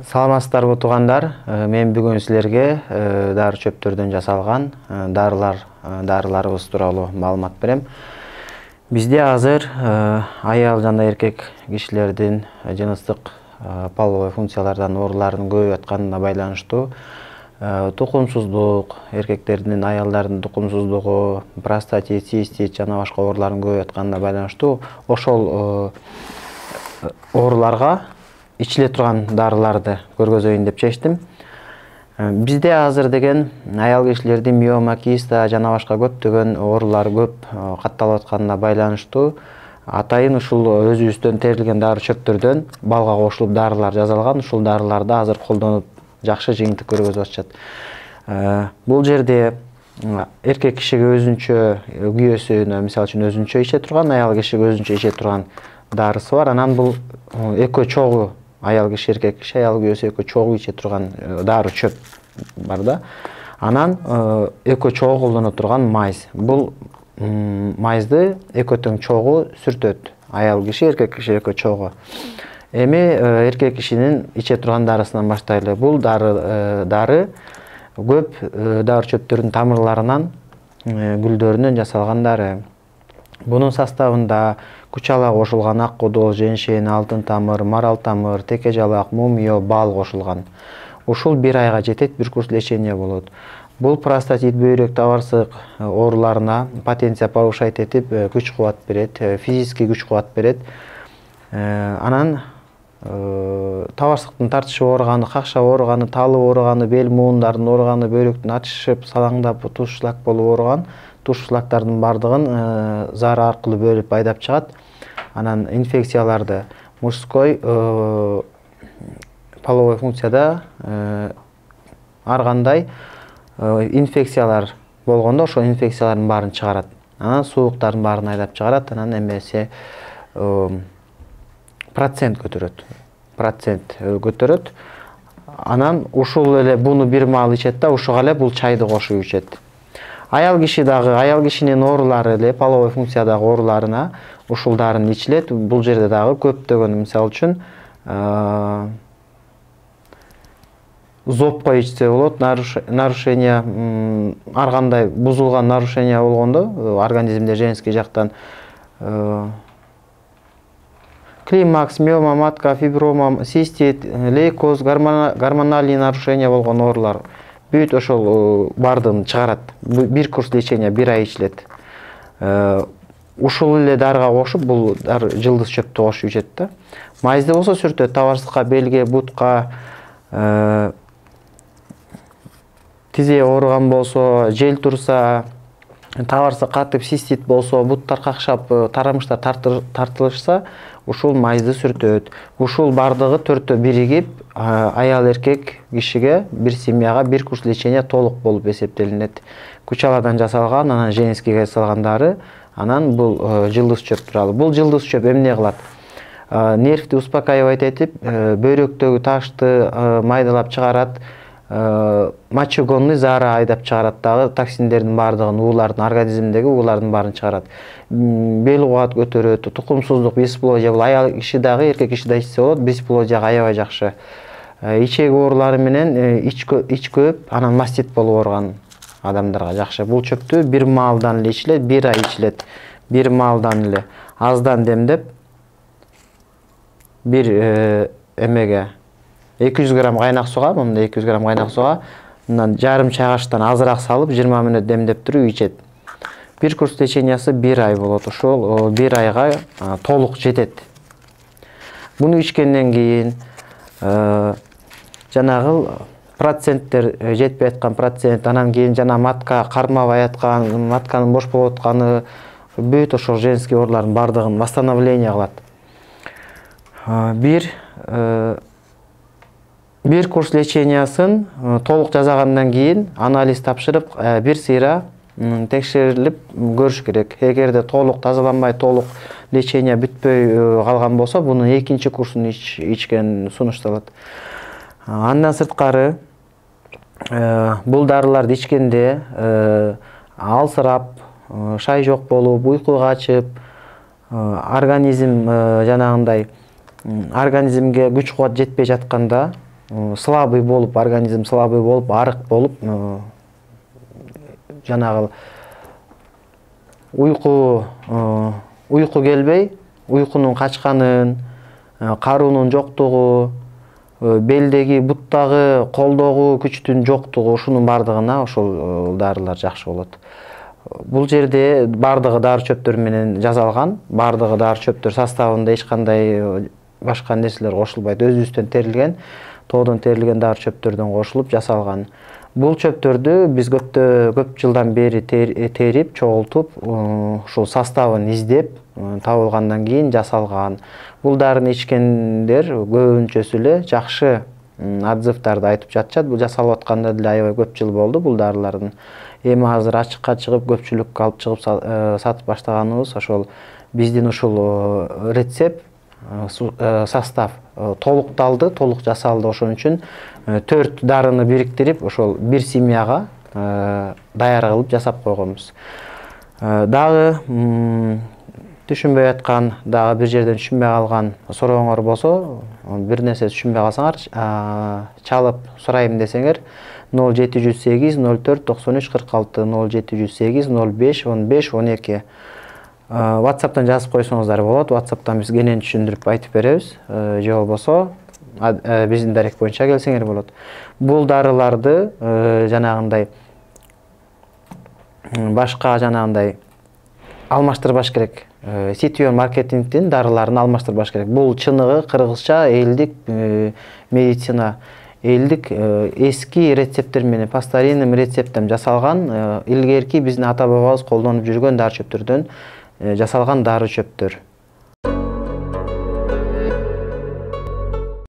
Саламатсыздарбы туугандар, мен бүгүн силерге дары чөптөрдөн жасалган дарыларыбыз тууралуу маалымат берем. Бизде азыр аял жана эркек кишилердин жыныстык половой функциялардан оорулардын көбөйүп атканына байланыштуу тукумсуздук, эркектердин, аялдардын тукумсуздугу, простатит, цистит жана башка оорулардын көбөйүп атканына байланыштуу ошол ооруларга ичиле турган дарыларды көргөзөйүн деп чечтим. Бизде азыр деген аял кишилерде миома, киста жана башка көптөгөн оорулар көп катталып атканына байланыштуу атайын ушул өзүбүздөн терилген дары чөптөрдөн балга кошулуп дарылар жасалган. Ушул дарыларды азыр колдонуп жакшы жыйынтык көргөзүп атышат. Бул жерде эркек кишиге өзүнчө күйөөсүнө мисалы үчүн өзүнчө иче турган, аял кишиге өзүнчө иче турган дарысы бар. Анан бул экөө чогуу аял киши, эркек киши, аял күйөөсү экөө чогуу иче турган дары чөп бар да. Анан экөө чогуу колдоно турган майз. Бул майзды экөө тең чогуу сүртөт. Аял киши, эркек киши экөө чогуу. Эми эркек кишинин иче турган дарысынан баштайлы. Бул дары көп дары чөптөрдүн тамырларынан, гүлдөрүнөн жасалган дары. Бунун составында кучала кошулган, ак кодол, женьшень, алтын тамыр, марал тамыр, теке жалак, мумиё, бал кошулган. Ушул бир айга жетет, бир курс лечение болот. Бул простатит, бөйрөк, табарсык ооруларына потенция повышать этип, күч кубат берет, физический күч кубат берет. Анан табарсыктын тартышып ооруганы, какшап ооруганы, талып ооруганы, бел муундардын ооруганы, бөйрөктүн ачышып, салаңдап, туш шлак болуп ооруган, туш шлактардын бардыгын зар аркылуу бөлүп айдап чыгат. Анан инфекцияларды мужской половой функцияда ар кандай инфекциялар болгондо ошол инфекциялардын баарын чыгарат. Анан сууктардын баарын айдап чыгарат. Анан эмесе процент көтөрөт. Анан ушул эле буну бир маал ичет да, ушуга эле бул чайды кошуп ичет. Аял киши дагы, аял кишинин оорулары эле, половой функциядагы ооруларына ушул дарын ичилет. Бул жерде дагы көптөгөн, мисалы үчүн зобко ичсе болот, нарушение, ар кандай бузулган нарушение болгондо организмде женский жактан климакс, миома, матка, фиброма, цистит, лейкоз, гормональный нарушение болгон оорулар бүт ошол бардыгын чыгарат. Бир курс лечение бир ай ичилет. Ушул эле дарыга кошуп, бул жылдыз чөптү кошуп ичет да. Майзды болсо сүртөт, табарсыкка, белге, бутка, тизе ооруган болсо, жел турса, табарсык катып, цистит болсо, буттар какшап, тарамыштар тартылышса, ушул майзды сүртөт. Ушул бардыгы төртөө биригип, аял эркек кишиге, бир семьяга бир курс лечение толук болуп эсептелинет. Кучаладан жасалган, анан женскийге жасалган дары, анан бул жылдыз чөп тууралуу. Бул жылдыз чөп эмне кылат? Нервди успокаивать этип, бөйрөктөгү ташты майдалап чыгарат, мочегонный зары айдап чыгарат дагы, токсиндердин бардыгын, уулардын, организмдеги уулардын баарын чыгарат. Бел кубат көтөрөт, тукумсуздук, бесплодие, бул аял киши дагы, эркек киши да ичсе болот, бесплодияга аябай жакшы. Ичек оорулары менен ич көп, анан мастит болуп ооруган адамдарга жакшы. Бул чөптү бир маалдан эле ичилет, бир ай ичилет. Бир маалдан эле аздан демдеп, бир эмеге 200 грамм кайнак сууга, мында 200 грамм кайнак сууга, мындан жарым чай каштан азыраак салып 20 мүнөт демдеп туруп ичет. Бир курс лечениясы бир ай болот. Ошол бир айга толук жетет. Буну ичкенден кийин жанагы проценттер жетпей аткан процент, анан кийин жана матка кармабай аткан, матканын бош болуп атканы бүт ошол женский оорулардын бардыгын восстановление кылат. Бир курс лечениясын толук жасагандан кийин анализ тапшырып, бир сыйра текшерилип көрүш керек. Эгерде толук тазаланбай, толук лечение бүтпөй калган болсо, бунун экинчи курсун ичкен сунушталат. Андан сырткары бул дарыларды ичкенде алсырап, шай жок болуп, уйку качып, организм жанагындай организмге күч кубат жетпей жатканда слабый болуп, организм слабый болуп, арык болуп, жанагы уйку келбей, уйкунун качканын, каруунун жоктугу, белдеги, буттагы, колдогу күчтүн жоктугу, ушунун бардыгына ошол дарылар жакшы болот. Бул жерде бардыгы дары чөптөр менен жасалган, бардыгы дары чөптөр составында эч кандай башка нерселер кошулбайт, өзүбүздөн терилген, тоодон терилген дары чөптөрдөн кошулуп жасалган. Бул чөптөрдү биз көп жылдан бери терип, чогултуп, ушул составын издеп, табылгандан кийин жасалган. Бул дарыны ичкендер көбүнчөсү эле жакшы отзывдарды айтып жатышат. Бул жасалып атканда деле аябай көп жыл болду бул дарылардын. Эми азыр ачыкка чыгып, көпчүлүккө алып чыгып сатып баштаганыбыз ошол биздин ушул рецепт, состав толукталды, толук жасалды. Ошон үчүн 4 дарыны бириктирип, ошол бир семьяга даяр кылып жасап койгонбуз. Дагы түшүнбөй аткан, дагы бир жерден түшүнбөй калган сурооңор болсо, бир нерсе түшүнбөй калсаңар, чалып сурайм десеңер, 0708 04 93 46 0708 05 15 12. WhatsApp'tan жазып койсоңуздар болот. WhatsApp'tan биз кенен түшүндүрүп айтып беребиз. Же болбосо биздин дарек боюнча келсеңер болот. Бул дарыларды жанагындай башка жанагындай алмаштырбаш керек. Сетион маркетингдин дарыларын алмаштырбаш керек. Бул чыныгы кыргызча элдик медицина, элдик эски рецепттер менен, по старинным рецептем жасалган, илгерки биздин ата бабабыз колдонуп жүргөн дары чөптөрдөн жасалган дары чөптөр.